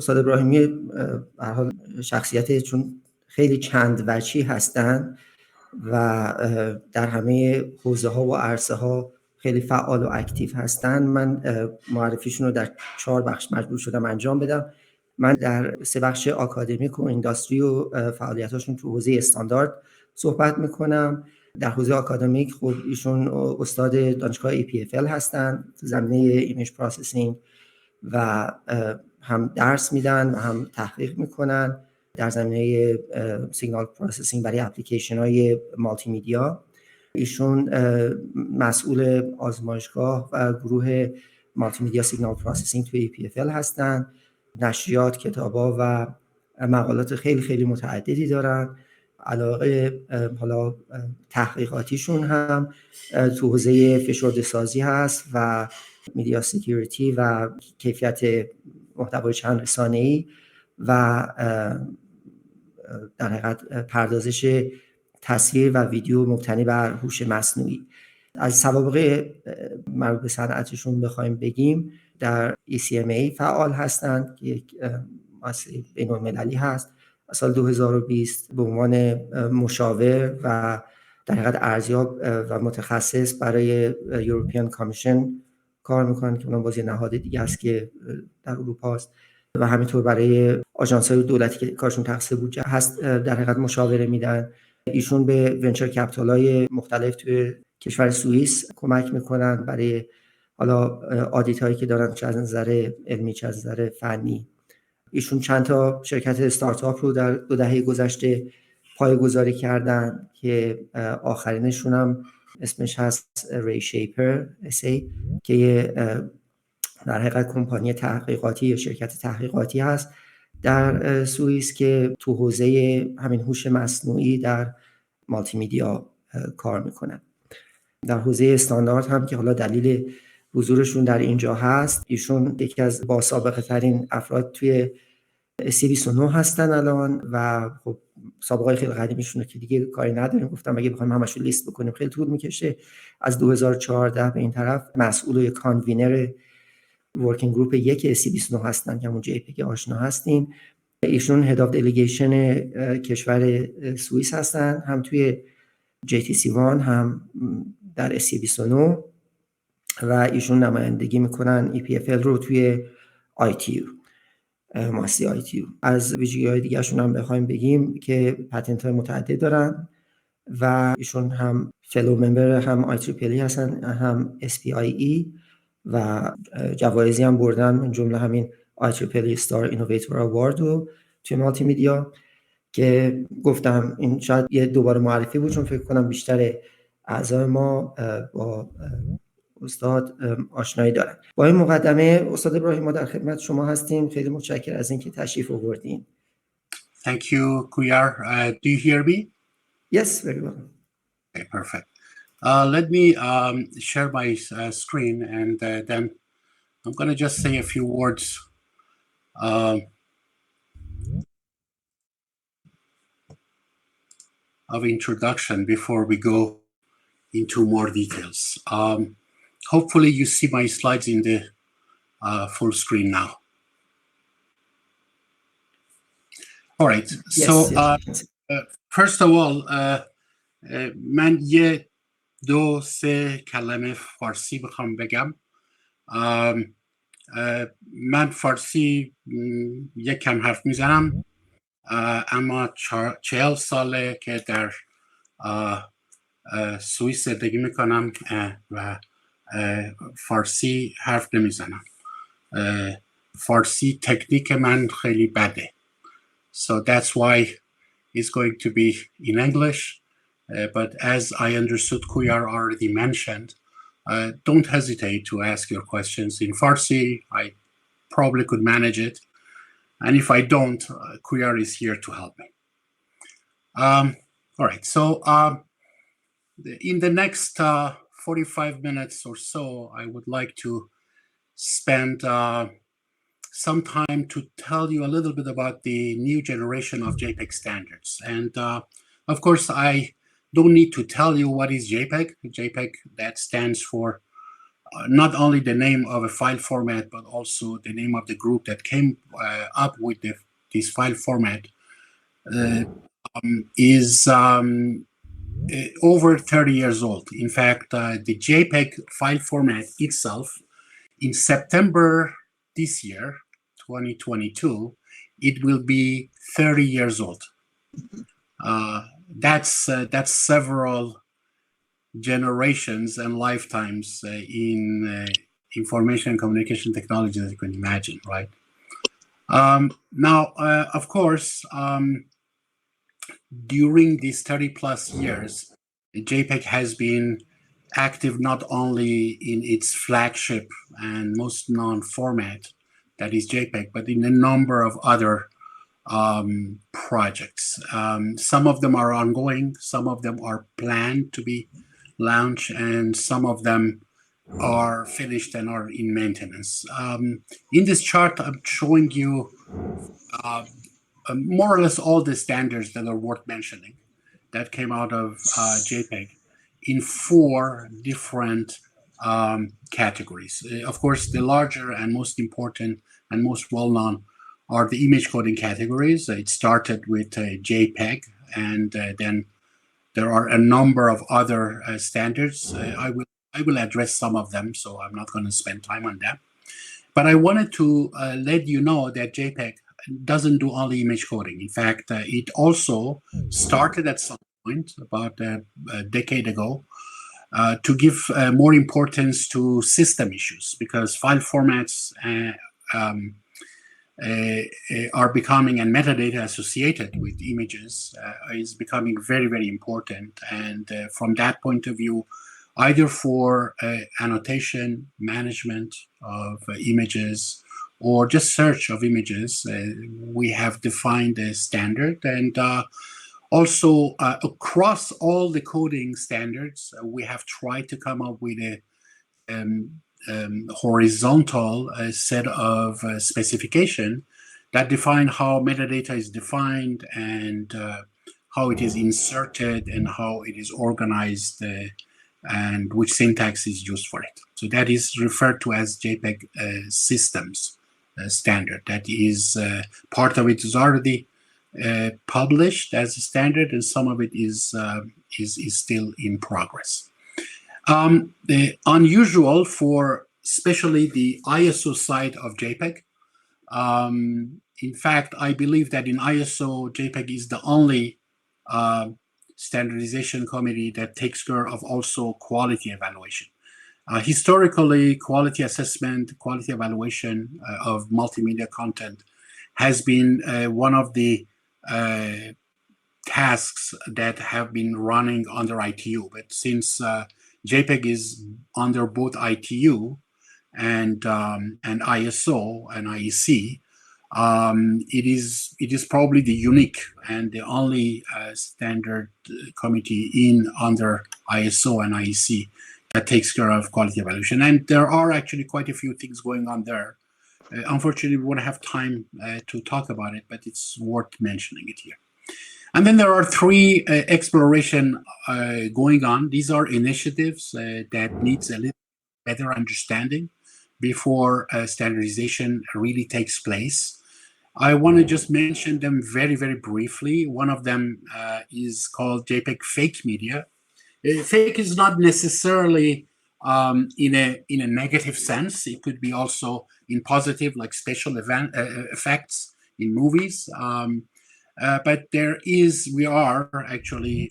استاد ابراهیمی به هر حال شخصیت چون خیلی چند وجهی هستند و در همه حوزه ها و عرصه ها خیلی فعال و اکتیو هستند، من معرفیشون رو در 4 بخش مجبور شدم انجام بدم. من در 3 بخش آکادمیک و اینداستری و فعالیتاشون تو حوزه استاندارد صحبت میکنم. در حوزه آکادمیک خب ایشون استاد دانشگاه EPFL هستن تو زمینه ایمیج پروسسینگ و هم درس میدن و هم تحقیق میکنن در زمینه سیگنال پروسسینگ برای اپلیکیشن های مالتی میدیا. ایشون مسئول آزمایشگاه و گروه مالتی میدیا سیگنال پروسسینگ توی EPFL هستن. نشریات، کتابا و مقالات خیلی خیلی متعددی دارن. علاقه حالا تحقیقاتیشون هم تو حوزه فشرده سازی هست و میدیا سکیوریتی و کیفیت محتوای چند رسانه‌ای و در حقیقت پردازش تصویر و ویدیو مبتنی بر هوش مصنوعی. از سوابق مربوط به صنعتشون بخوایم بگیم، در ECMA فعال هستند که یک مؤسسه بین‌المللی هست. سال 2020 به عنوان مشاور و در حقیقت ارزیاب و متخصص برای یوروپیان کامیشن کار میکنن که اونم باز یه نهاد دیگه است که در اروپا است و همینطور برای آژانس‌های دولتی که کارشون تخصیص بودجه هست در حقیقت مشاوره میدن. ایشون به ونچر کپیتال‌های مختلف توی کشور سوئیس کمک میکنن برای حالا آدیت هایی که دارن، چه از نظر علمی چه از نظر فنی. ایشون چند تا شرکت استارتاپ رو در 2 دهه گذشته پایه‌گذاری کردن که آخرینشون هم اسمش هست ریشیپر SA که یه در حقیقت کمپانی تحقیقاتی یا شرکت تحقیقاتی هست در سوئیس که تو حوزه همین هوش مصنوعی در مالتی میدیا کار میکنن. در حوزه استاندارد هم که حالا دلیل حضورشون در اینجا هست، ایشون یکی از با سابقه ترین افراد توی SC29 هستن الان و خب سابقه خیلی قدیمیشون که دیگه کاری نداریم. گفتم اگه بخوایم همشون لیست بکنیم خیلی طول میکشه. از 2014 به این طرف مسئول و کانوینر ورکینگ گروپ 1 SC29 هستن که همون JPEG آشنا هستیم. ایشون هد آف دلیگیشن کشور سوئیس هستن، هم توی JTC1 هم در SC29 و ایشون نمایندگی میکنن EPFL رو توی ITU، مؤسسه ITU. از ویژگی‌های دیگه‌شون هم بخوایم بگیم که پتنت های متعدد دارن و ایشون هم فلو ممبر هم IEEE هستن هم SPIE و جوایزی هم بردن، من جمله همین IEEE ستار اینوویتور اوارد رو توی مالتی میدیا که گفتم این شاید یه دوباره معرفی بود چون فکر کنم بیشتر اعضای ما با استاد آشنایی دارن. با این مقدمه استاد ابراهیم ما در خدمت شما هستیم. خیلی متشکرم از اینکه تشریف آوردین. Thank you, Kuyar. Do you hear me? Yes, very well. Okay, perfect. Let me share my screen and then I'm going to just say a few words of introduction before we go into more details. Hopefully you see my slides in the full screen now. All right. Yes, so yes, first of all, من یه 2-3 کلمه فارسی بخوام بگم. من فارسی یکم حرف میزنم اما 40 ساله که در سوئیس زندگی میکنم و فارسی حرف نمیزنم. فارسی تکنیک من خیلی بده. So that's why it's going to be in English. But as I understood Kuyar already mentioned, don't hesitate to ask your questions in Farsi. I probably could manage it. And if I don't, Kuyar is here to help me. All right. So in the next 45 minutes or so, I would like to spend some time to tell you a little bit about the new generation of JPEG standards. And of course, I don't need to tell you what is JPEG. JPEG, that stands for not only the name of a file format, but also the name of the group that came up with this file format is over 30 years old. In fact, the JPEG file format itself, in September this year, 2022, it will be 30 years old. That's several generations and lifetimes in information and communication technology that you can imagine, right? Now, of course, during these 30 plus years, JPEG has been active not only in its flagship and most known format, that is JPEG, but in a number of other projects. Some of them are ongoing, some of them are planned to be launched, and some of them are finished and are in maintenance. In this chart, I'm showing you more or less all the standards that are worth mentioning that came out of JPEG in 4 different categories. Of course, the larger and most important and most well-known are the image coding categories. It started with JPEG, and then there are a number of other standards. I will address some of them, so I'm not going to spend time on that. But I wanted to let you know that JPEG doesn't do only image coding. In fact, it also started at some point about a decade ago to give more importance to system issues, because file formats are becoming, and metadata associated with images is becoming very, very important. And from that point of view, either for annotation, management of images, or just search of images, we have defined a standard. And also across all the coding standards, we have tried to come up with a horizontal set of specification that define how metadata is defined, and how it is inserted, and how it is organized, and which syntax is used for it. So that is referred to as JPEG systems standard. That is part of it is already published as a standard, and some of it is still in progress. The unusual for especially the ISO side of JPEG. In fact, I believe that in ISO, JPEG is the only standardization committee that takes care of also quality evaluation. Historically, quality assessment, quality evaluation of multimedia content has been one of the tasks that have been running under ITU. But since JPEG is under both ITU and ISO and IEC, it is probably the unique and the only standard committee under ISO and IEC that takes care of quality evaluation. And there are actually quite a few things going on there. Unfortunately, we won't have time to talk about it, but it's worth mentioning it here. And then there are 3 exploration going on. These are initiatives that needs a little better understanding before standardization really takes place. I want to just mention them very, very briefly. One of them is called JPEG Fake Media. Fake is not necessarily in a negative sense. It could be also in positive, like special effects in movies. But we are actually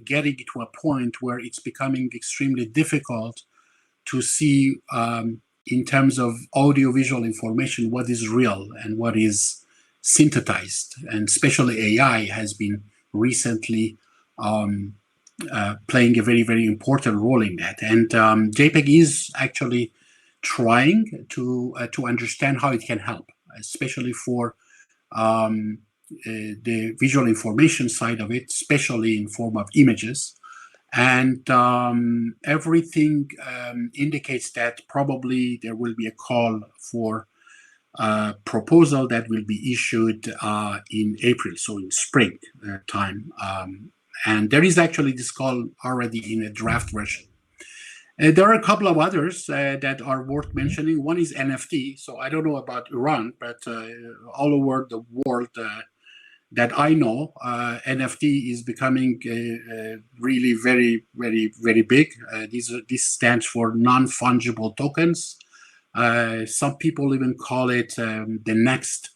getting to a point where it's becoming extremely difficult to see in terms of audiovisual information what is real and what is synthesized. And especially AI has been recently playing a very, very important role in that. And JPEG is actually trying to understand how it can help, especially for the visual information side of it, especially in form of images. And everything indicates that probably there will be a call for a proposal that will be issued in April, so in spring time. And there is actually this call already in a draft version. There are a couple of others that are worth mentioning. One is NFT. So I don't know about Iran, but all over the world that I know, NFT is becoming really very, very, very big. This stands for non-fungible tokens. Some people even call it the next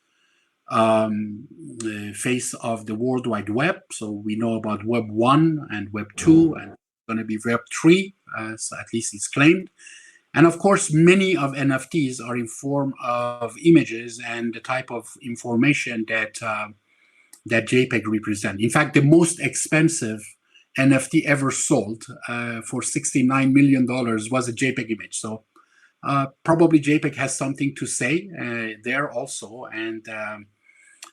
phase of the World Wide Web. So we know about Web 1 and Web 2, and going to be Web 3, so at least it's claimed. And of course, many of NFTs are in form of images and the type of information that that JPEG represent. In fact, the most expensive NFT ever sold for $69 million was a JPEG image. So probably JPEG has something to say there also, and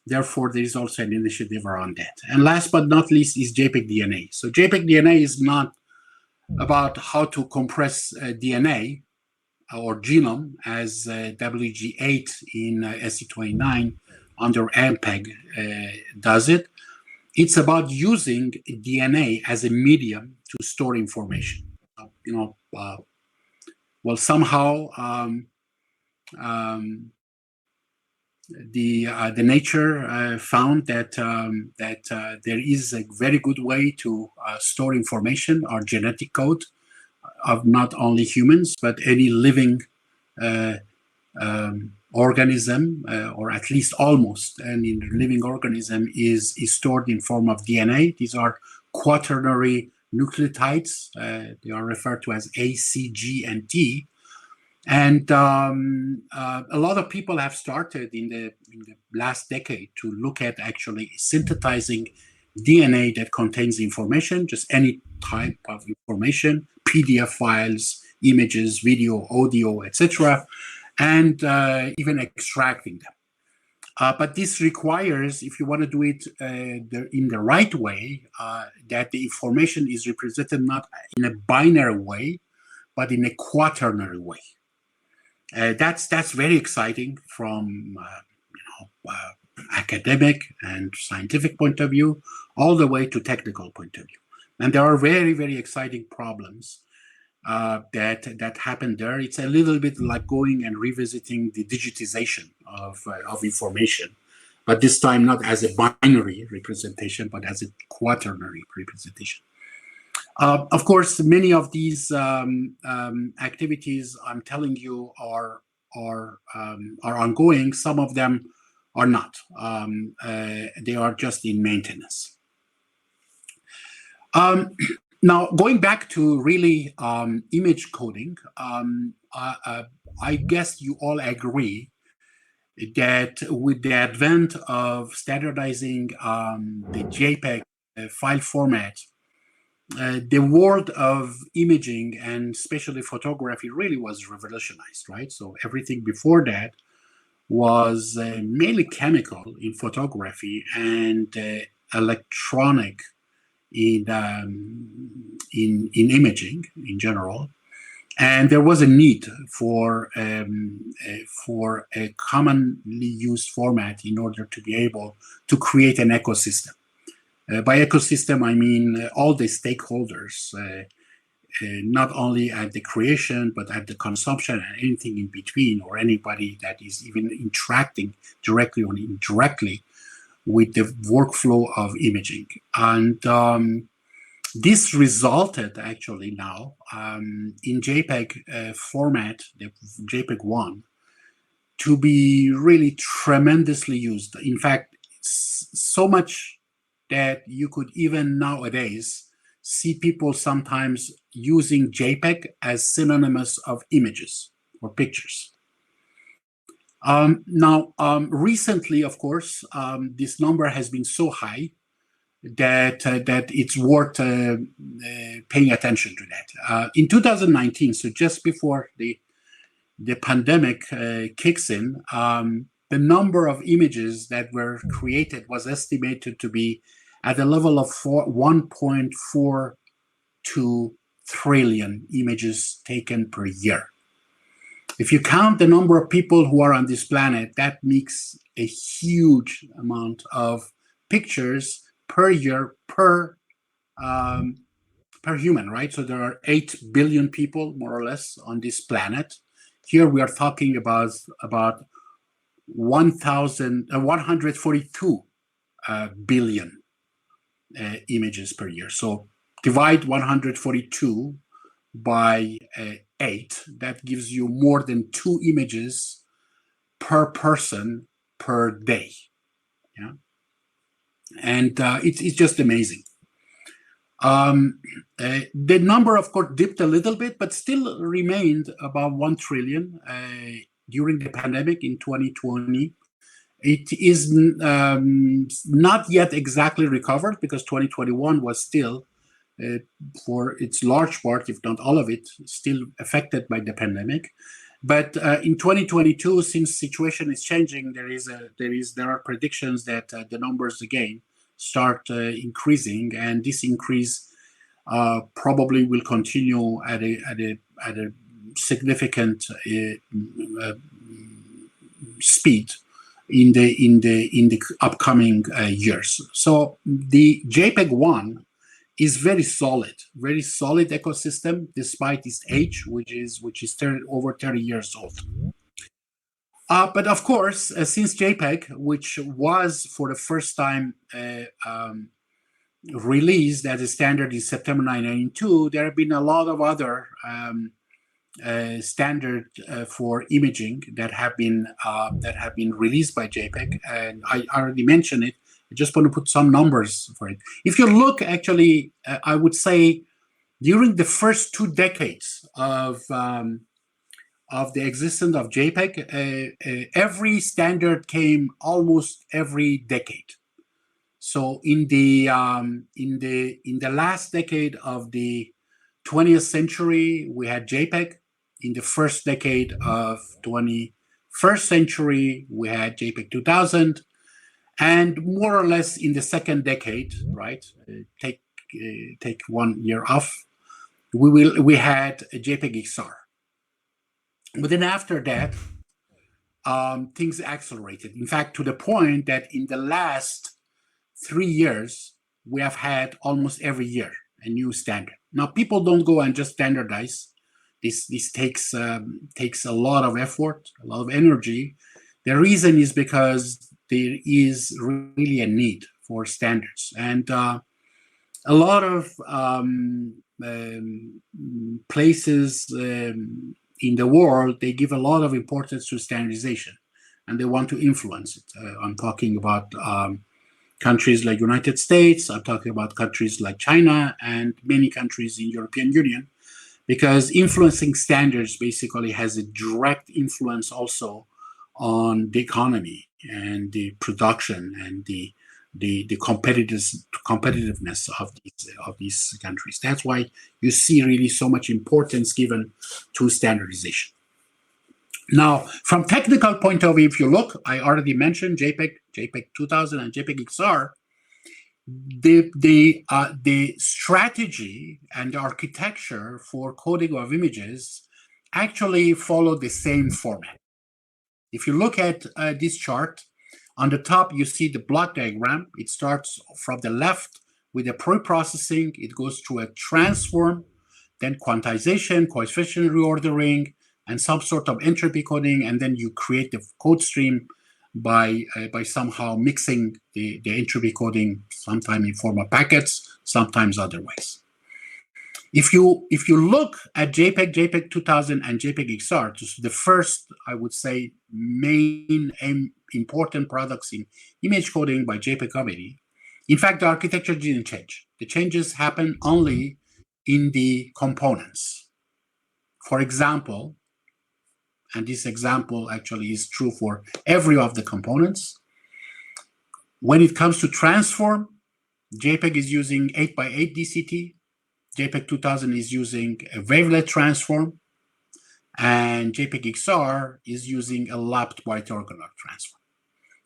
therefore there is also an initiative around that. And last but not least is JPEG DNA. So JPEG DNA is not about how to compress DNA or genome as WG8 in SC29 under MPEG does it. It's about using DNA as a medium to store information. Well, somehow the nature found that there is a very good way to store information or genetic code of not only humans but any living organism, or at least almost any living organism is stored in form of DNA. These are quaternary nucleotides. They are referred to as A, C, G, and T. And a lot of people have started in the last decade to look at actually synthesizing DNA that contains information, just any type of information, PDF files, images, video, audio, etc., and even extracting them. But this requires, if you want to do it in the right way, that the information is represented not in a binary way, but in a quaternary way. That's very exciting from academic and scientific point of view, all the way to technical point of view. And there are very, very exciting problems that happen there. It's a little bit like going and revisiting the digitization of information, but this time not as a binary representation, but as a quaternary representation. Of course, many of these activities I'm telling you are ongoing. Some of them are not. They are just in maintenance. Now, going back to really image coding, I guess you all agree that with the advent of standardizing the JPEG file format, the world of imaging and especially photography really was revolutionized, right? So everything before that was mainly chemical in photography and electronic in imaging in general, and there was a need for a commonly used format in order to be able to create an ecosystem. By ecosystem, I mean all the stakeholders, not only at the creation, but at the consumption and anything in between, or anybody that is even interacting directly or indirectly with the workflow of imaging. And this resulted actually now in JPEG format, the JPEG-1, to be really tremendously used. In fact, so much that you could even nowadays see people sometimes using JPEG as synonymous of images or pictures. Now, recently, of course, this number has been so high that it's worth paying attention to that. In 2019, so just before the pandemic kicks in, the number of images that were created was estimated to be at the level of 1.42 trillion images taken per year. If you count the number of people who are on this planet, that makes a huge amount of pictures per year per per human, right? So there are 8 billion people, more or less, on this planet. Here we are talking about 142 billion images per year. So divide 142 by 8, that gives you more than 2 images per person per day. Yeah, and it's just amazing. The number, of course, dipped a little bit, but still remained about 1 trillion during the pandemic in 2020. It is not yet exactly recovered because 2021 was still, for its large part, if not all of it, still affected by the pandemic. But in 2022, since situation is changing, there are predictions that the numbers again start increasing, and this increase probably will continue at a significant speed in the upcoming years. So the JPEG-1 is very solid ecosystem despite its age, which is over 30 years old. But of course, since JPEG, which was for the first time released as a standard in September 1992, there have been a lot of other standard for imaging that have been released by JPEG, and I already mentioned it. I just want to put some numbers for it. If you look, actually, I would say during the first 2 decades of the existence of JPEG, every standard came almost every decade. So in the last decade of the 20th century, we had JPEG. In the first decade of 21st century, we had JPEG 2000, and more or less in the second decade, right? Take 1 year off. We had a JPEG-XR. But then after that, things accelerated. In fact, to the point that in the last 3 years, we have had almost every year a new standard. Now, people don't go and just standardize. This takes a lot of effort, a lot of energy. The reason is because there is really a need for standards, and a lot of places in the world, they give a lot of importance to standardization, and they want to influence it. I'm talking about countries like United States. I'm talking about countries like China and many countries in European Union, because influencing standards basically has a direct influence also on the economy and the production and the competitiveness of these countries. That's why you see really so much importance given to standardization. Now, from technical point of view, if you look, I already mentioned JPEG 2000 and JPEG-XR. The strategy and the architecture for coding of images actually follow the same format. If you look at this chart, on the top you see the block diagram. It starts from the left with the pre-processing. It goes through a transform, then quantization, coefficient reordering, and some sort of entropy coding, and then you create the code stream by somehow mixing the entropy coding, sometimes in form of packets, sometimes other ways. If you look at JPEG 2000 and JPEG-XR, the first, I would say, main important products in image coding by JPEG committee, in fact, the architecture didn't change. The changes happen only in the components. For example, and this example actually is true for every of the components, when it comes to transform, JPEG is using 8x8 DCT, JPEG 2000 is using a wavelet transform, and JPEG-XR is using a lapped white orthogonal transform.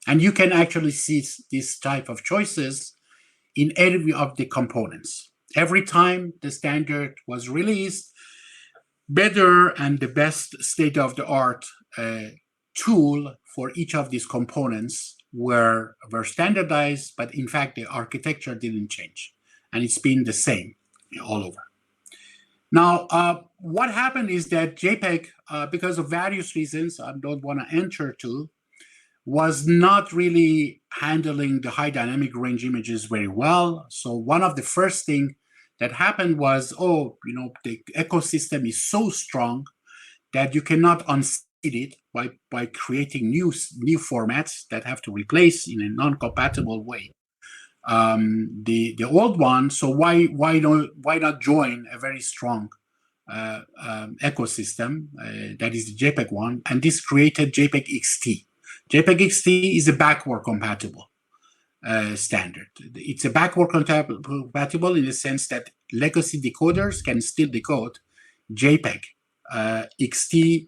And you can actually see this type of choices in every of the components. Every time the standard was released, better and the best state-of-the-art tool for each of these components were standardized, but in fact the architecture didn't change, and it's been the same all over. Now, what happened is that JPEG, because of various reasons I don't want to enter to, was not really handling the high dynamic range images very well. So one of the first thing that happened was, the ecosystem is so strong that you cannot unseat it by creating new formats that have to replace in a non-compatible way the old one. So why not join a very strong ecosystem that is the JPEG one, and this created JPEG-XT. JPEG-XT is a backward compatible standard. It's a backward compatible in the sense that legacy decoders can still decode JPEG XT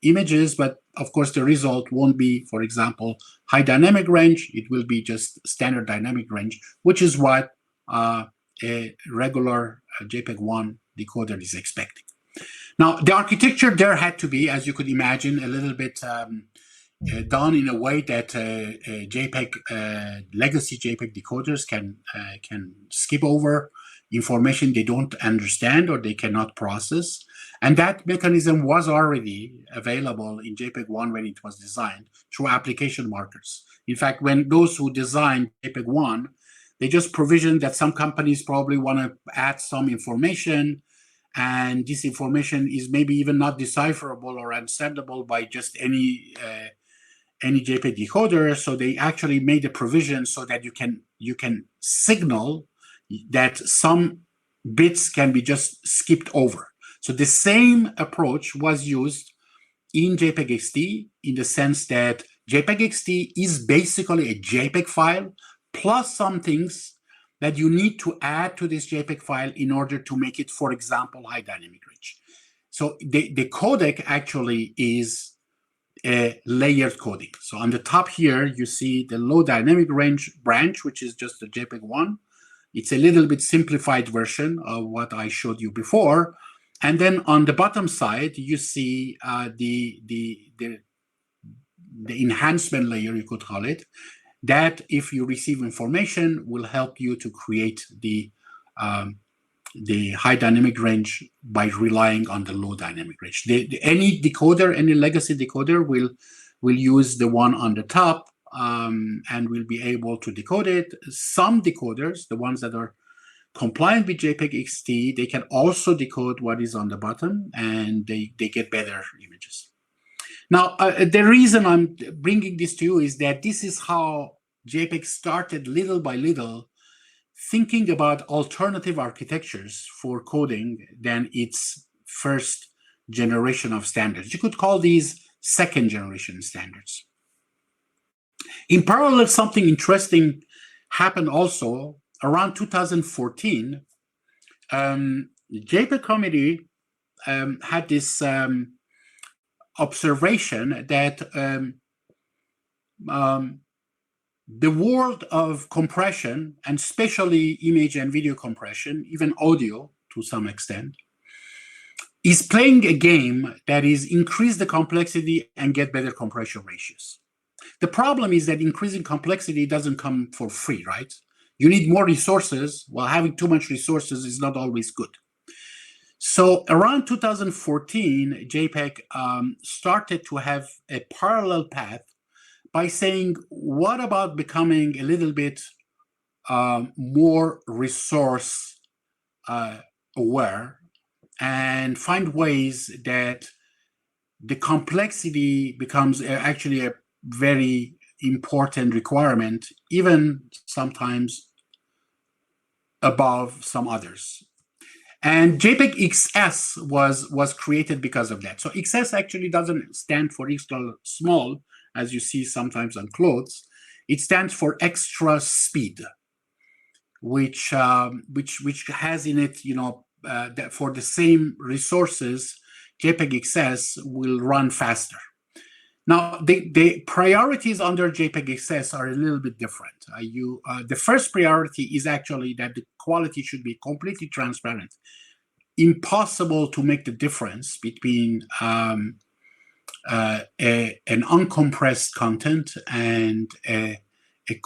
images, but of course the result won't be, for example, high dynamic range. It will be just standard dynamic range, which is what a regular JPEG-1 decoder is expecting. Now, the architecture there had to be, as you could imagine, a little bit done in a way that legacy JPEG decoders can skip over information they don't understand or they cannot process. And that mechanism was already available in JPEG-1 when it was designed through application markers. In fact, when those who designed JPEG-1, they just provisioned that some companies probably want to add some information, and this information is maybe even not decipherable or understandable by just any JPEG decoder. So they actually made a provision so that you can signal that some bits can be just skipped over. So the same approach was used in JPEG-XT in the sense that JPEG-XT is basically a JPEG file plus some things that you need to add to this JPEG file in order to make it, for example, high dynamic range. So the codec actually is a layered coding. So on the top here, you see the low dynamic range branch, which is just the JPEG-1. It's a little bit simplified version of what I showed you before. And then on the bottom side, you see the enhancement layer, you could call it, that if you receive information will help you to create the high dynamic range by relying on the low dynamic range. Any decoder, any legacy decoder will use the one on the top and will be able to decode it. Some decoders, the ones that are compliant with JPEG-XT, they can also decode what is on the bottom, and they get better images. Now, the reason I'm bringing this to you is that this is how JPEG started little by little thinking about alternative architectures for coding than its first generation of standards. You could call these second generation standards. In parallel, something interesting happened also. Around 2014, the JPEG committee had this observation that the world of compression, and especially image and video compression, even audio to some extent, is playing a game that is increase the complexity and get better compression ratios. The problem is that increasing complexity doesn't come for free, right? You need more resources. While having too much resources is not always good. So around 2014, JPEG started to have a parallel path by saying, what about becoming a little bit more resource aware and find ways that the complexity becomes actually a very important requirement, even sometimes above some others. And JPEG-XS was created because of that. So XS actually doesn't stand for extra small, as you see sometimes on clothes. It stands for extra speed, which has in it, that for the same resources, JPEG-XS will run faster. Now, the priorities under JPEG-XS are a little bit different. The first priority is actually that the quality should be completely transparent. Impossible to make the difference between an uncompressed content and a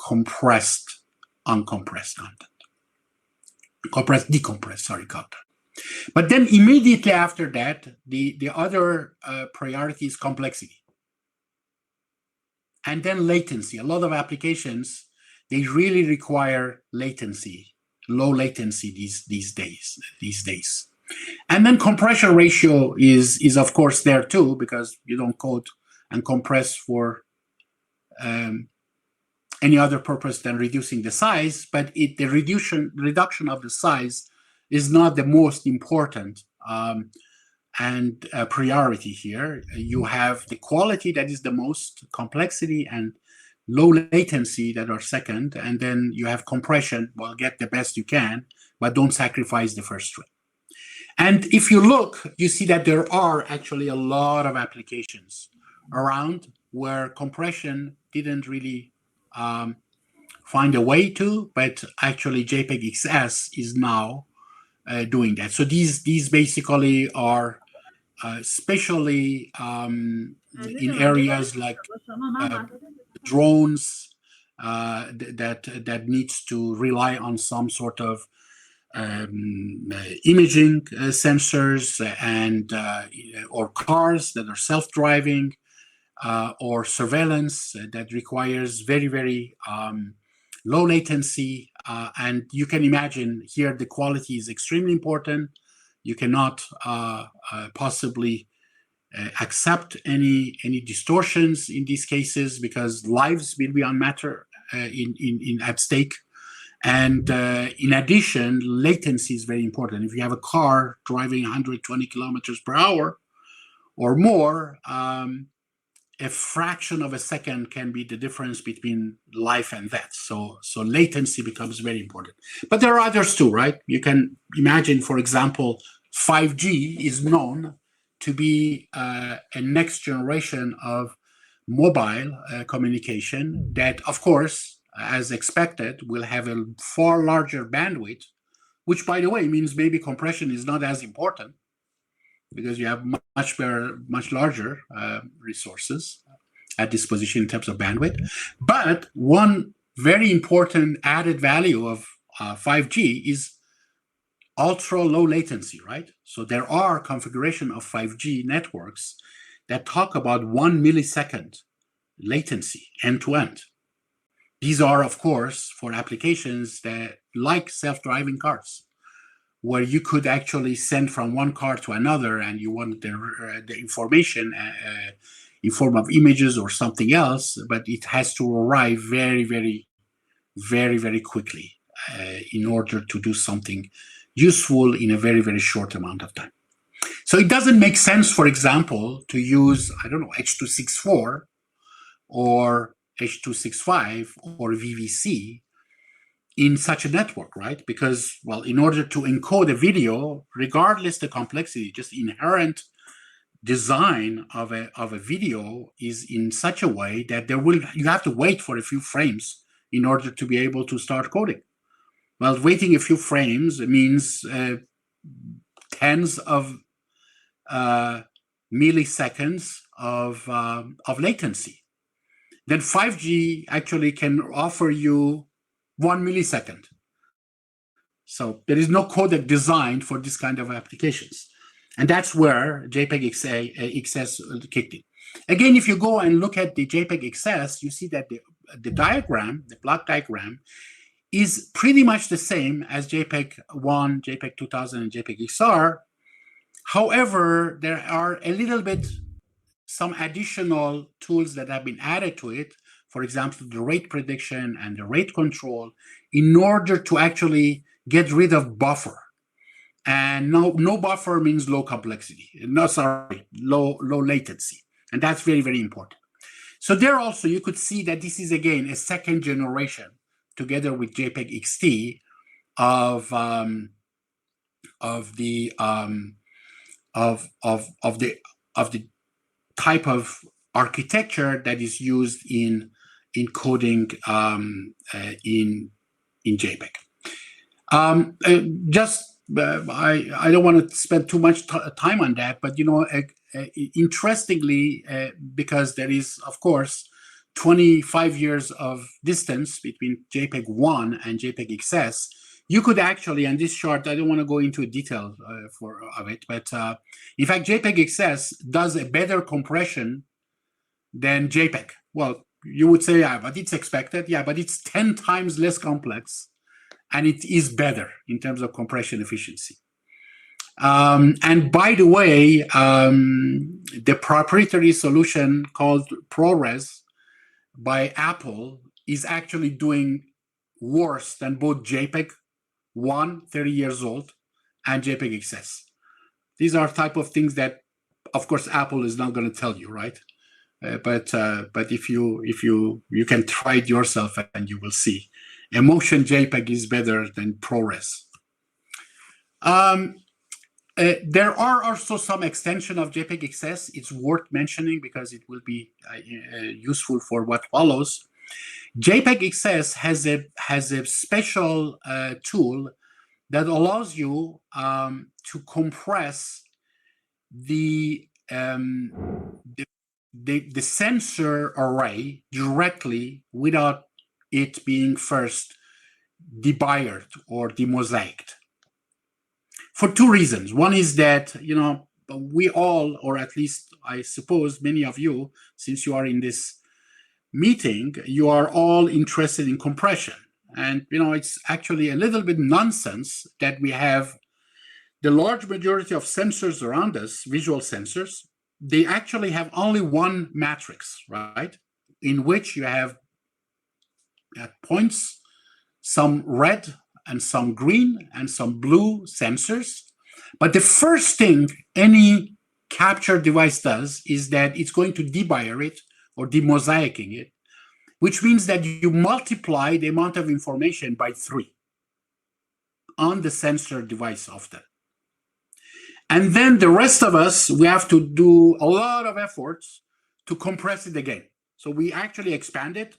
compressed, uncompressed content. decompress, sorry, content. But then immediately after that, the other priority is complexity. And then latency. A lot of applications, they really require latency, low latency these days. And then compression ratio is of course there too, because you don't code and compress for any other purpose than reducing the size, but the reduction of the size is not the most important and priority here. You have the quality that is the most, complexity and low latency that are second, and then you have compression. Well, get the best you can, but don't sacrifice the first three. And if you look, you see that there are actually a lot of applications around where compression didn't really find a way to, but actually JPEG-XS is now doing that. So these basically are especially in areas like drones that needs to rely on some sort of imaging sensors and or cars that are self-driving or surveillance that requires very, very low latency. And you can imagine here the quality is extremely important. You cannot possibly accept any distortions in these cases because lives will be on matter at stake. And in addition, latency is very important. If you have a car driving 120 kilometers per hour or more, a fraction of a second can be the difference between life and death. So latency becomes very important. But there are others too, right? You can imagine, for example, 5G is known to be a next generation of mobile communication that, of course, as expected, will have a far larger bandwidth, which, by the way, means maybe compression is not as important because you have much larger resources at disposition in terms of bandwidth. But one very important added value of 5G is ultra low latency, right? So there are configuration of 5G networks that talk about 1 millisecond latency end to end. These are, of course, for applications that like self-driving cars, where you could actually send from one car to another and you want the information in form of images or something else, but it has to arrive very, very, very, very quickly in order to do something useful in a very, very short amount of time. So it doesn't make sense, for example, to use, I don't know, H.264 or H.265 or VVC in such a network, right? Because, well, in order to encode a video, regardless the complexity, just inherent design of a video is in such a way that you have to wait for a few frames in order to be able to start coding. Well, waiting a few frames means tens of milliseconds of latency. Then 5G actually can offer you 1 millisecond. So there is no codec designed for this kind of applications. And that's where JPEG-XS kicked in. Again, if you go and look at the JPEG-XS, you see that the diagram, the block diagram, is pretty much the same as JPEG-1, JPEG-2000, and JPEG-XR. However, there are a little bit some additional tools that have been added to it. For example, the rate prediction and the rate control, in order to actually get rid of buffer. And no buffer means low complexity. No, sorry, low latency. And that's very, very important. So there also, you could see that this is, again, a second generation together with JPEG-XT of the type of architecture that is used in encoding in JPEG. I don't want to spend too much time on that, but interestingly, because there is, of course, 25 years of distance between JPEG-1 and JPEG-XS, you could actually, and this chart, I don't want to go into detail of it, but in fact, JPEG-XS does a better compression than JPEG. Well, you would say, yeah, but it's expected. Yeah, but it's 10 times less complex, and it is better in terms of compression efficiency. And by the way, the proprietary solution called ProRes by Apple is actually doing worse than both JPEG 30 years old, and JPEG-XS. These are type of things that, of course, Apple is not going to tell you, right? But if you can try it yourself, and you will see. Emotion JPEG is better than ProRes. There are also some extension of JPEG-XS. It's worth mentioning because it will be useful for what follows. JPEG-XS has a special tool that allows you to compress the sensor array directly without it being first debired or demosaicked. For two reasons. One is that, you know, we all, or at least I suppose many of you, since you are in this meeting, you are all interested in compression. And, you know, it's actually a little bit nonsense that we have the large majority of sensors around us, visual sensors, they actually have only one matrix, right? In which you have at points, some red and some green and some blue sensors. But the first thing any capture device does is that it's going to debier it or demosaicing it, which means that you multiply the amount of information by 3 on the sensor device often. And then the rest of us, we have to do a lot of efforts to compress it again. So we actually expand it,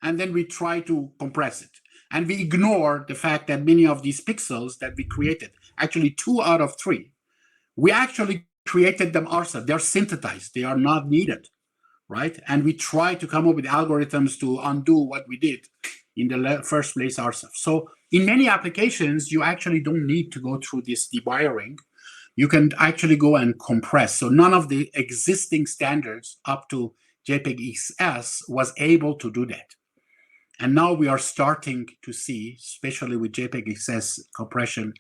and then we try to compress it. And we ignore the fact that many of these pixels that we created, actually 2 out of 3, we actually created them ourselves. They're synthesized. They are not needed, right? And we try to come up with algorithms to undo what we did in the first place ourselves. So in many applications, you actually don't need to go through this debiring. You can actually go and compress. So none of the existing standards up to JPEG-XS was able to do that. And now we are starting to see, especially with JPEG-XS compression.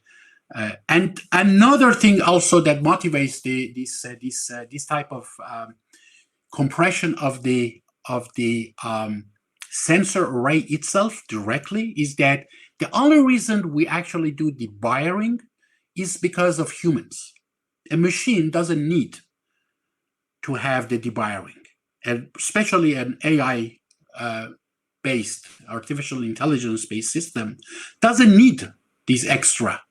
And another thing also that motivates this type of compression of the sensor array itself directly is that the only reason we actually do debiring is because of humans. A machine doesn't need to have the debiring, and especially an AI based, artificial intelligence-based system doesn't need these extra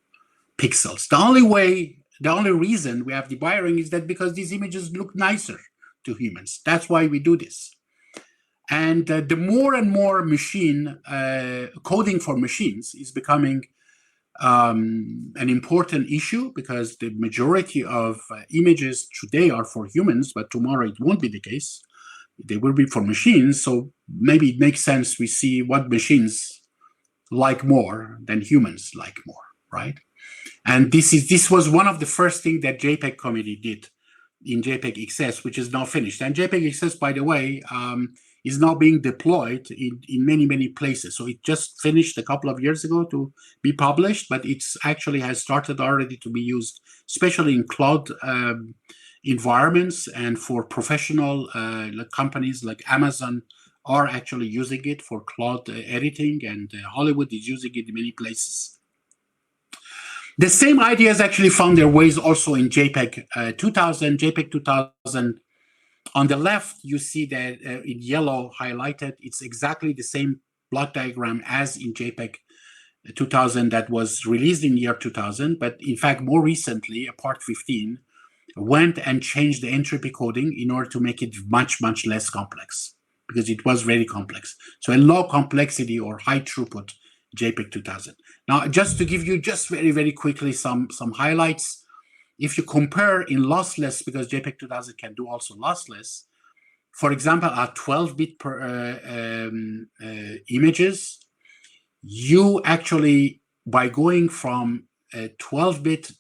pixels. The only reason we have debiring is that because these images look nicer to humans. That's why we do this. And the more and more machine coding for machines is becoming an important issue, because the majority of images today are for humans, but tomorrow it won't be the case. They will be for machines. So maybe it makes sense we see what machines like more than humans like more, right? And this was one of the first things that JPEG committee did in JPEG-XS, which is now finished. And JPEG-XS, by the way, is now being deployed in many, many places. So it just finished a couple of years ago to be published, but it's actually has started already to be used, especially in cloud environments, and for professional companies like Amazon are actually using it for cloud editing, and Hollywood is using it in many places. The same ideas actually found their ways also in JPEG 2000. JPEG 2000, on the left, you see that in yellow highlighted, it's exactly the same block diagram as in JPEG 2000 that was released in year 2000. But in fact, more recently, part 15 went and changed the entropy coding in order to make it much, much less complex, because it was very complex. So a low complexity or high throughput JPEG 2000. Now, just to give you just very, very quickly some highlights, if you compare in lossless, because JPEG 2000 can do also lossless, for example, at 12-bit per images, you actually by going from a 12-bit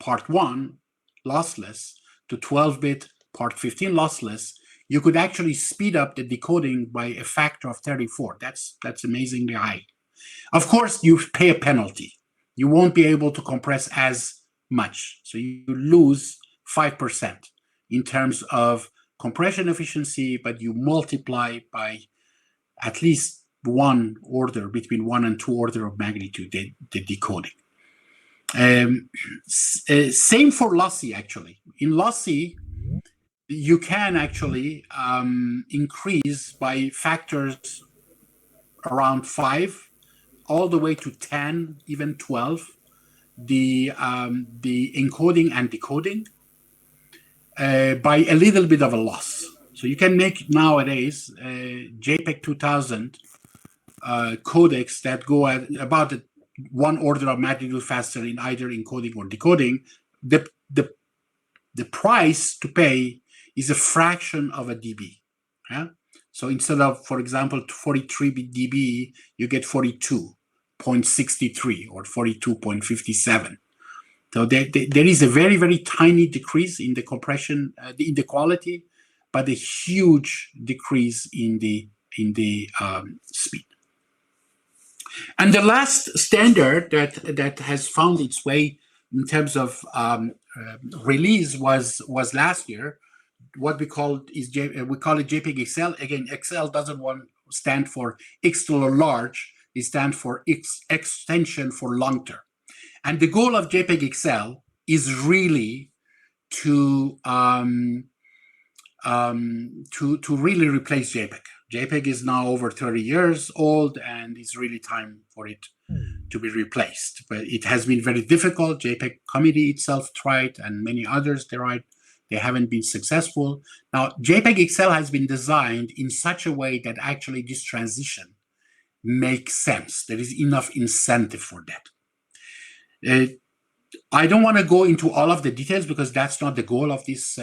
part 1 lossless to 12-bit part 15 lossless, you could actually speed up the decoding by a factor of 34. That's amazingly high. Of course, you pay a penalty. You won't be able to compress as much. So you lose 5% in terms of compression efficiency, but you multiply by at least between 1 and 2 order of magnitude, the decoding. Same for lossy, actually. In lossy, you can actually increase by factors around 5 all the way to 10, even 12, the encoding and decoding by a little bit of a loss. So you can make nowadays JPEG 2000 codecs that go at about 1 order of magnitude faster in either encoding or decoding. The price to pay is a fraction of a dB. Yeah? So instead of, for example, 43 dB, you get 42.63 or 42.57. So there is a very, very tiny decrease in the compression, in the quality, but a huge decrease in the speed. And the last standard that has found its way in terms of release was last year. What we call it JPEG-XL. Again, XL doesn't stand for extra large. It stands for extension for long term. And the goal of JPEG-XL is really to really replace JPEG. JPEG is now over 30 years old, and it's really time for it to be replaced. But it has been very difficult. JPEG committee itself tried, and many others tried. They haven't been successful. Now, JPEG-XL has been designed in such a way that actually this transition makes sense. There is enough incentive for that. I don't want to go into all of the details because that's not the goal of this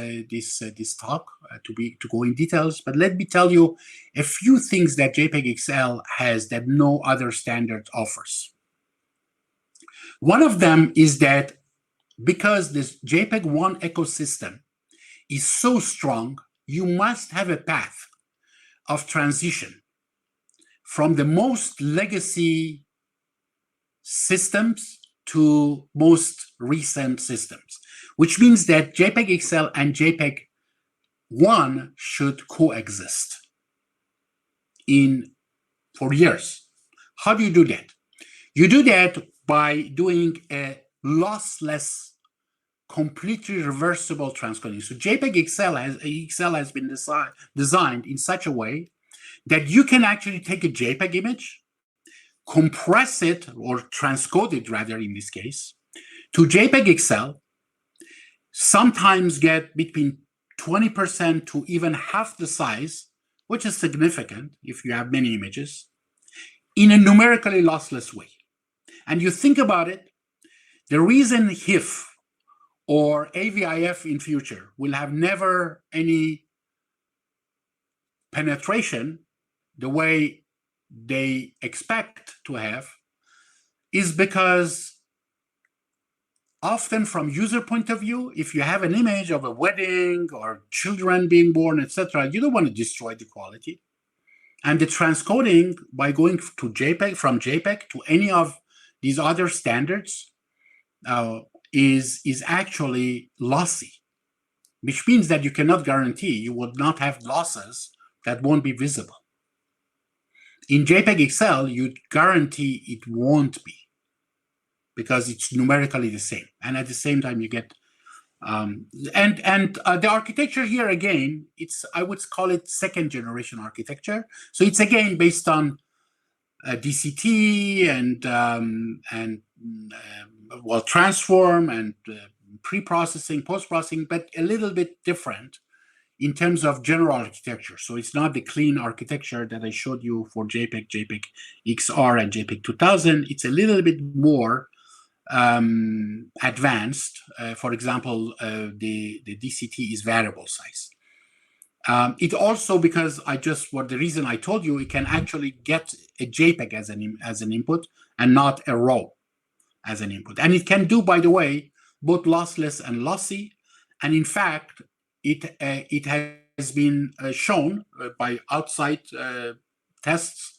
talk, to go in details. But let me tell you a few things that JPEG-XL has that no other standard offers. One of them is that because this JPEG-1 ecosystem is so strong, you must have a path of transition from the most legacy systems to most recent systems, which means that JPEG-XL and JPEG-1 should coexist for years. How do you do that? You do that by doing a lossless, completely reversible transcoding. So JPEG-XL has been designed in such a way that you can actually take a JPEG image, compress it, or transcode it rather in this case, to JPEG-XL, sometimes get between 20% to even half the size, which is significant if you have many images, in a numerically lossless way. And you think about it, the reason HIF or AVIF in future will have never any penetration the way they expect to have is because often from user point of view, if you have an image of a wedding or children being born, etc., you don't want to destroy the quality. And the transcoding by going to JPEG, from JPEG to any of these other standards is actually lossy, which means that you cannot guarantee you will not have losses that won't be visible. In JPEG-XL, you guarantee it won't be because it's numerically the same. And at the same time, you get, the architecture here again, I would call it second generation architecture. So it's again based on DCT and transform and pre-processing, post-processing, but a little bit different in terms of general architecture. So it's not the clean architecture that I showed you for JPEG, JPEG-XR, and JPEG 2000. It's a little bit more advanced. For example, the DCT is variable size. It also, because the reason I told you, it can actually get a JPEG as an input and not a RAW as an input. And it can do, by the way, both lossless and lossy. And in fact, it has been shown by outside tests,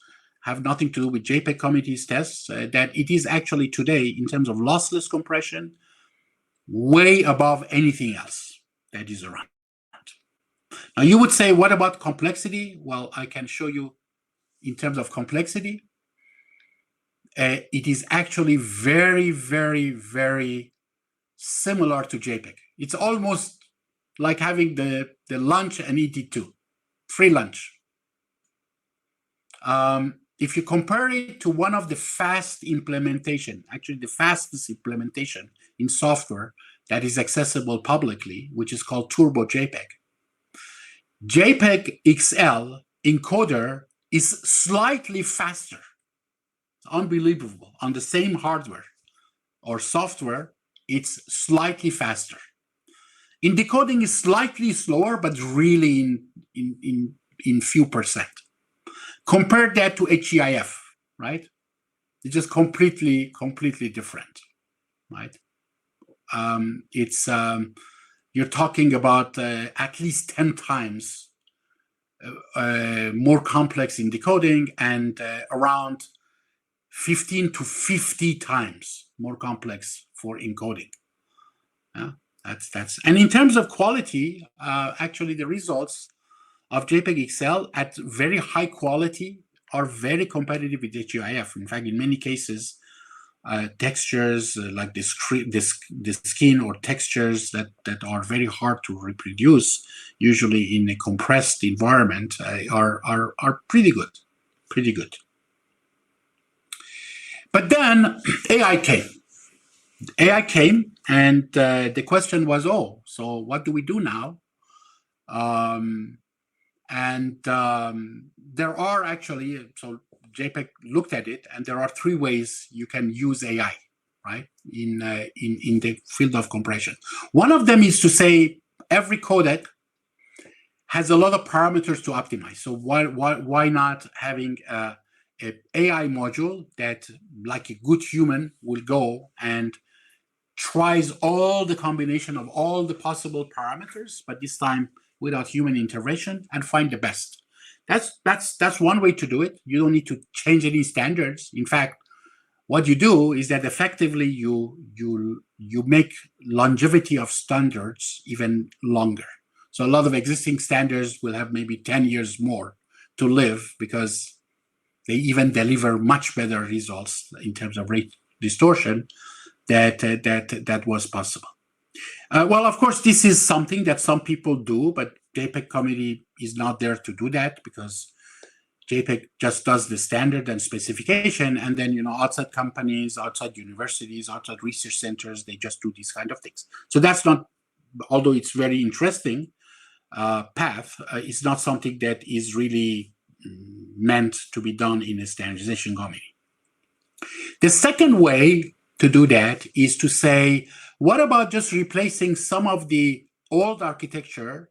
have nothing to do with JPEG committee's tests, that it is actually today, in terms of lossless compression, way above anything else that is around. Now, you would say, what about complexity? Well, I can show you in terms of complexity. It is actually very, very, very similar to JPEG. It's almost like having the lunch and eat it too, free lunch. If you compare it to one of the fast implementation, actually the fastest implementation in software that is accessible publicly, which is called Turbo JPEG. JPEG XL encoder is slightly faster. Unbelievable. On the same hardware or software, it's slightly faster. In decoding is slightly slower, but really in few percent. Compare that to HEIF, right? It's just completely different, right? You're talking about at least 10 times more complex in decoding and around 15 to 50 times more complex for encoding. Yeah, and in terms of quality, actually the results of JPEG XL at very high quality are very competitive with HEIF. In fact, in many cases, textures like the skin or textures that are very hard to reproduce, usually in a compressed environment, are pretty good. But then AI came, and the question was, oh, so what do we do now? There are actually, so JPEG looked at it, and there are 3 ways you can use AI, right, in the field of compression. One of them is to say every codec has a lot of parameters to optimize. So why not having an AI module that, like a good human, will go and tries all the combination of all the possible parameters, but this time without human intervention, and find the best. That's one way to do it. You don't need to change any standards. In fact, what you do is that effectively you make longevity of standards even longer. So a lot of existing standards will have maybe 10 years more to live because they even deliver much better results in terms of rate distortion that was possible. Well, of course, this is something that some people do, but JPEG committee is not there to do that because JPEG just does the standard and specification, and then, you know, outside companies, outside universities, outside research centers, they just do these kind of things. So that's not, although it's very interesting path, it's not something that is really meant to be done in a standardization committee. The second way to do that is to say, what about just replacing some of the old architecture,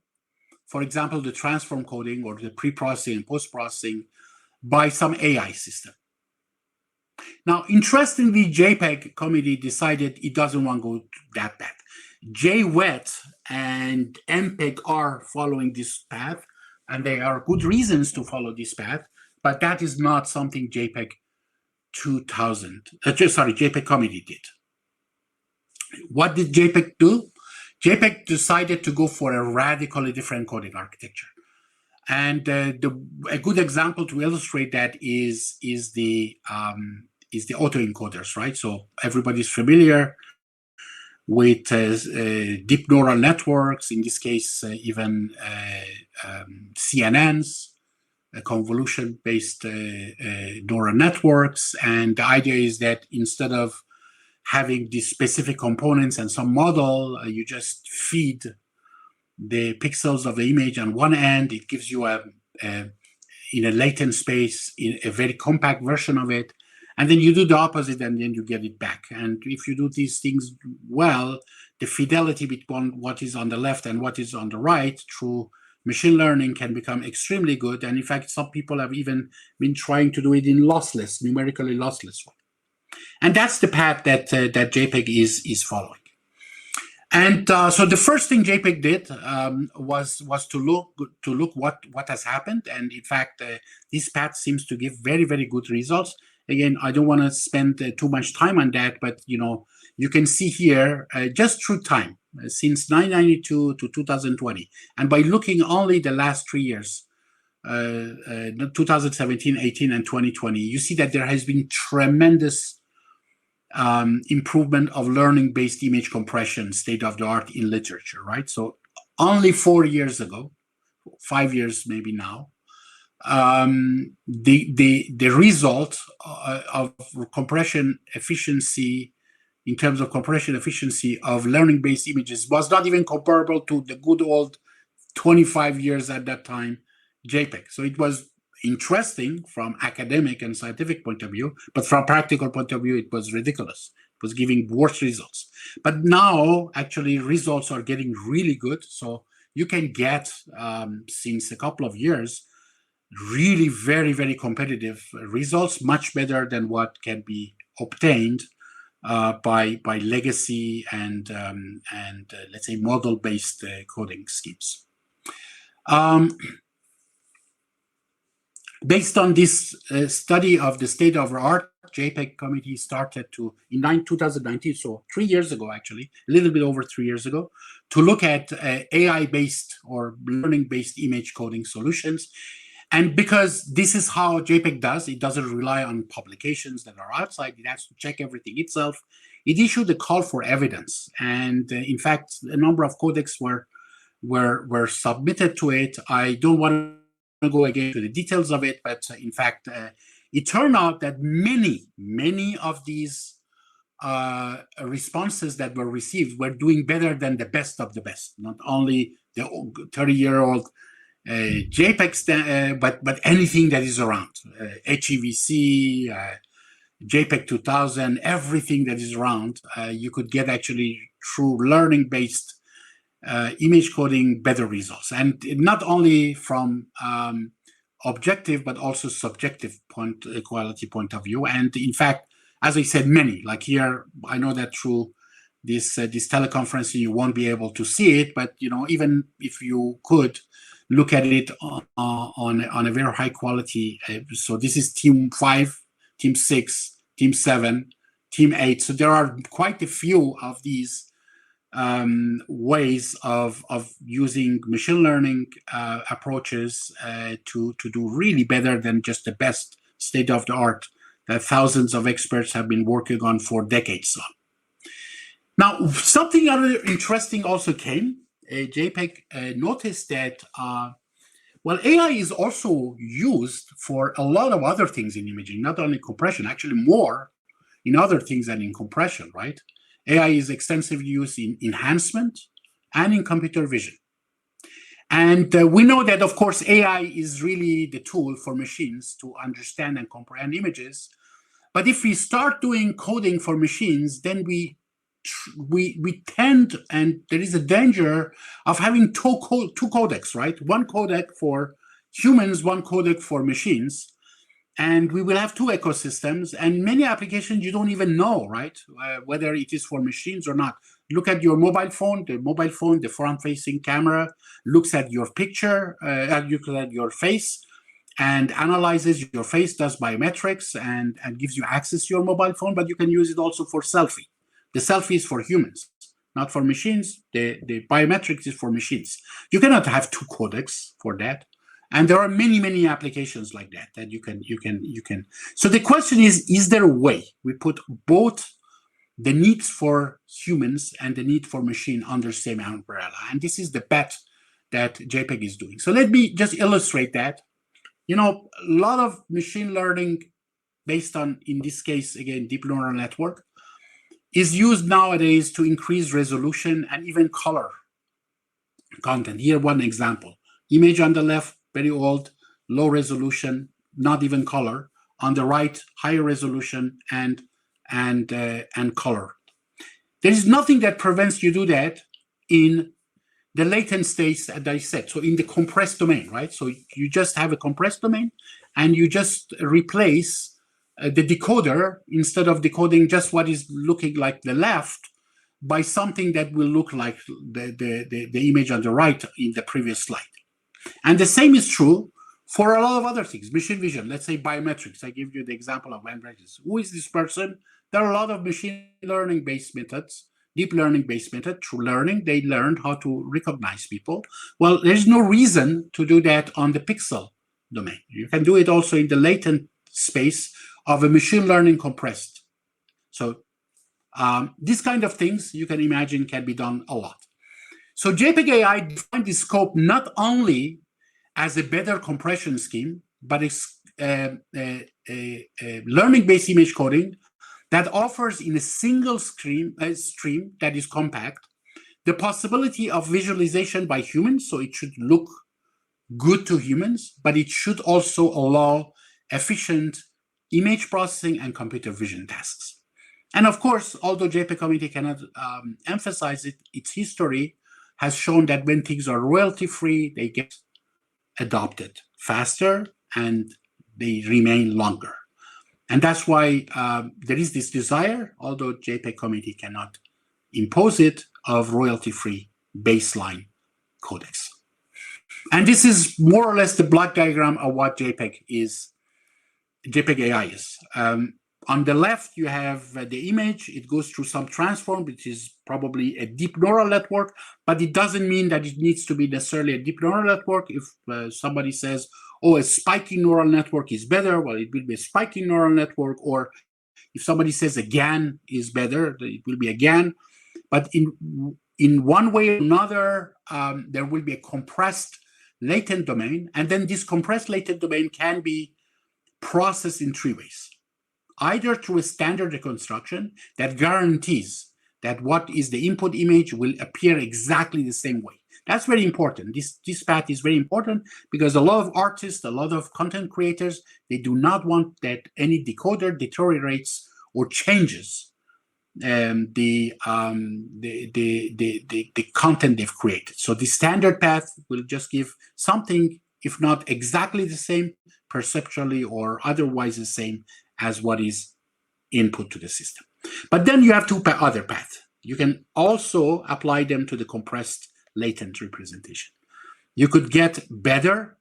for example, the transform coding or the pre-processing and post-processing, by some AI system? Now, interestingly, JPEG committee decided it doesn't want to go that path. JWET and MPEG are following this path, and there are good reasons to follow this path, but that is not something JPEG committee did. What did JPEG do? JPEG decided to go for a radically different coding architecture. And a good example to illustrate that is the autoencoders, right? So everybody's familiar with deep neural networks, in this case, even CNNs, convolution-based neural networks. And the idea is that instead of having these specific components and some model, you just feed the pixels of the image on one end. It gives you in a latent space, in a very compact version of it. And then you do the opposite, and then you get it back. And if you do these things well, the fidelity between what is on the left and what is on the right through machine learning can become extremely good. And in fact, some people have even been trying to do it in lossless, numerically lossless way. And that's the path that that JPEG is following. And so the first thing JPEG did was to look what has happened. And in fact, this path seems to give very, very good results. Again, I don't want to spend too much time on that, but you can see here just through time since 1992 to 2020, and by looking only the last 3 years, 2017, 18, and 2020, you see that there has been tremendous improvement of learning-based image compression, state-of-the-art in literature, right? So only 4 years ago, 5 years maybe now, the result of compression efficiency, in terms of compression efficiency of learning-based images, was not even comparable to the good old 25 years at that time JPEG. So it was interesting from academic and scientific point of view, but from practical point of view, it was ridiculous. It was giving worse results. But now, actually, results are getting really good. So you can get, since a couple of years, really very, very competitive results, much better than what can be obtained by legacy and let's say model-based coding schemes. Based on this study of the state of the art, JPEG committee started to, in 2019, so 3 years ago actually, a little bit over 3 years ago, to look at AI-based or learning-based image coding solutions. And because this is how JPEG does, it doesn't rely on publications that are outside, it has to check everything itself. It issued a call for evidence. And in fact, a number of codecs were submitted to it. I don't want to go again to the details of it, but in fact, it turned out that many of these responses that were received were doing better than the best of the best. Not only the 30-year-old JPEG, but anything that is around, HEVC, JPEG 2000, everything that is around, you could get actually through learning-based image coding better results, and not only from objective but also subjective quality point of view. And in fact, as I said, many, like here, I know that through this teleconference you won't be able to see it, but even if you could look at it on a very high quality, so this is team 5, team 6, team 7, team 8, so there are quite a few of these ways of using machine learning approaches to do really better than just the best state of the art that thousands of experts have been working on for decades now. Something other interesting also came. JPEG noticed that AI is also used for a lot of other things in imaging, not only compression, actually more in other things than in compression, right? AI is extensively used in enhancement and in computer vision. And we know that, of course, AI is really the tool for machines to understand and comprehend images. But if we start doing coding for machines, then we tend, and there is a danger of having two codecs, right? One codec for humans, one codec for machines. And we will have two ecosystems, and many applications you don't even know, right, whether it is for machines or not. Look at your mobile phone. The front-facing camera looks at your picture, looks at your face, and analyzes your face, does biometrics, and gives you access to your mobile phone. But you can use it also for selfie. The selfie is for humans, not for machines. The biometrics is for machines. You cannot have two codecs for that. And there are many applications like that you can. So the question is there a way we put both the needs for humans and the need for machine under the same umbrella? And this is the bet that JPEG is doing. So let me just illustrate that. A lot of machine learning based on, in this case, again, deep neural network, is used nowadays to increase resolution and even color content. Here, one example. Image on the left, very old, low resolution, not even color. On the right, higher resolution and color. There is nothing that prevents you do that in the latent states that I said. So in the compressed domain, right? So you just have a compressed domain, and you just replace the decoder, instead of decoding just what is looking like the left, by something that will look like the image on the right in the previous slide. And the same is true for a lot of other things. Machine vision, let's say biometrics. I give you the example of biometrics. Who is this person? There are a lot of machine learning-based methods, deep learning-based method. Through learning, they learned how to recognize people. Well, there's no reason to do that on the pixel domain. You can do it also in the latent space of a machine learning compressed. So these kind of things you can imagine can be done a lot. So JPEG-AI defined the scope not only as a better compression scheme, but it's a learning-based image coding that offers in a single stream that is compact the possibility of visualization by humans. So it should look good to humans, but it should also allow efficient image processing and computer vision tasks. And of course, although JPEG community cannot emphasize it, its history has shown that when things are royalty-free, they get adopted faster and they remain longer. And that's why there is this desire, although JPEG community cannot impose it, of royalty-free baseline codecs. And this is more or less the block diagram of what JPEG-AI is. On the left, you have the image. It goes through some transform, which is probably a deep neural network, but it doesn't mean that it needs to be necessarily a deep neural network. If somebody says, oh, a spiking neural network is better, well, it will be a spiking neural network. Or if somebody says a GAN is better, it will be a GAN. But in one way or another, there will be a compressed latent domain. And then this compressed latent domain can be processed in three ways. Either through a standard reconstruction that guarantees that what is the input image will appear exactly the same way. That's very important. This path is very important because a lot of artists, a lot of content creators, they do not want that any decoder deteriorates or changes the content they've created. So the standard path will just give something, if not exactly the same, perceptually or otherwise the same as what is input to the system. But then you have two other paths. You can also apply them to the compressed latent representation. You could get better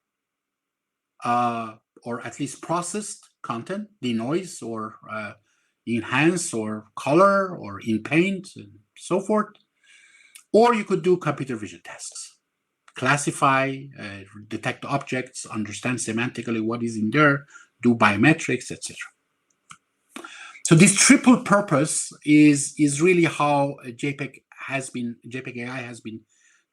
or at least processed content, denoise or enhance or color or in paint and so forth. Or you could do computer vision tasks. Classify, detect objects, understand semantically what is in there, do biometrics, etc. So this triple purpose is really how JPEG-AI has been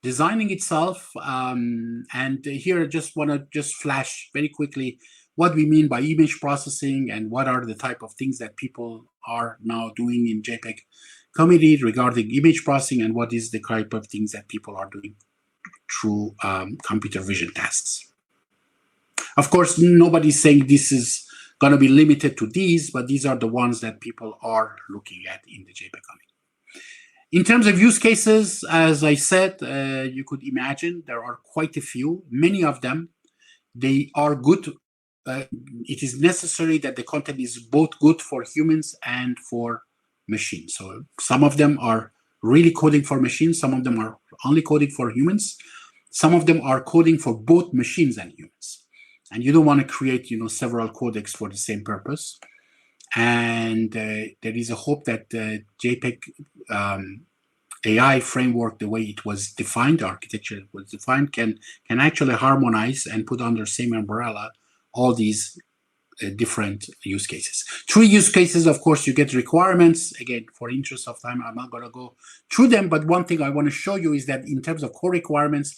designing itself. And here I just want to flash very quickly what we mean by image processing and what are the type of things that people are now doing in JPEG community regarding image processing and what is the type of things that people are doing through computer vision tasks. Of course, nobody's saying this is going to be limited to these, but these are the ones that people are looking at in the JPEG community. In terms of use cases, as I said, you could imagine there are quite a few. Many of them, they are good. It is necessary that the content is both good for humans and for machines. So some of them are really coding for machines. Some of them are only coding for humans. Some of them are coding for both machines and humans. And you don't want to create, several codecs for the same purpose. And there is a hope that the JPEG AI framework, the way it was defined, the architecture was defined, can actually harmonize and put under the same umbrella all these different use cases. Three use cases, of course, you get requirements. Again, for interest of time, I'm not going to go through them. But one thing I want to show you is that in terms of core requirements,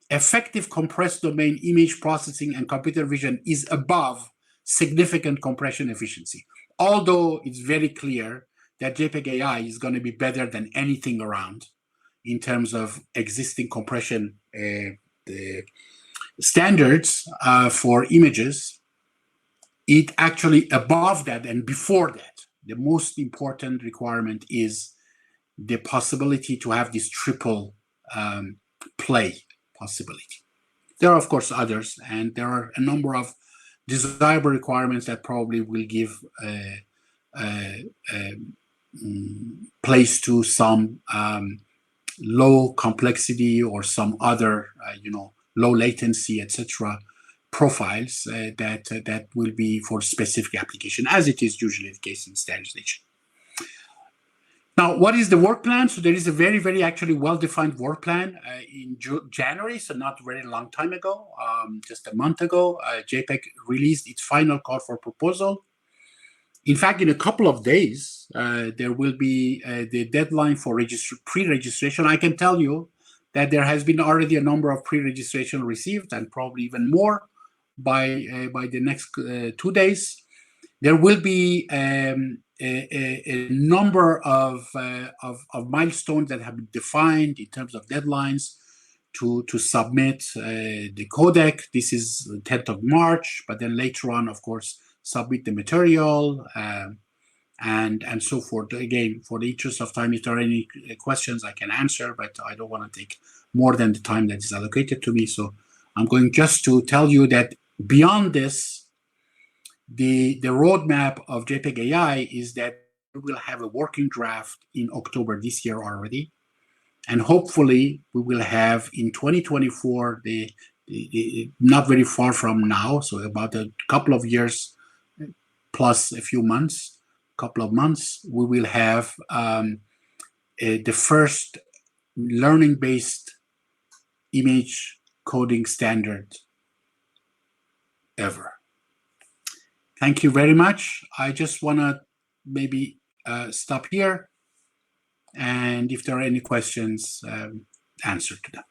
effective compressed domain image processing and computer vision is above significant compression efficiency. Although it's very clear that JPEG-AI is going to be better than anything around in terms of existing compression standards for images. It actually above that and before that, the most important requirement is the possibility to have this triple play possibility. There are, of course, others, and there are a number of desirable requirements that probably will give place to some low complexity or some other, low latency, etc. profiles that will be for specific application, as it is usually the case in standardization. Now, what is the work plan? So there is a very, very actually well-defined work plan in January, so not a very long time ago, just a month ago. JPEG released its final call for proposal. In fact, in a couple of days, there will be the deadline for pre-registration. I can tell you that there has been already a number of pre-registration received, and probably even more by the next 2 days. There will be a number of milestones that have been defined in terms of deadlines to submit the codec. This is the 10th of March, but then later on, of course, submit the material and so forth. Again, for the interest of time, if there are any questions, I can answer, but I don't want to take more than the time that is allocated to me. So I'm going just to tell you that beyond this, the roadmap of JPEG-AI is that we will have a working draft in October this year already. And hopefully we will have in 2024, not very far from now, so about a couple of years plus a few months, we will have the first learning-based image coding standard ever. Thank you very much. I just want to maybe stop here, and if there are any questions, answer to them.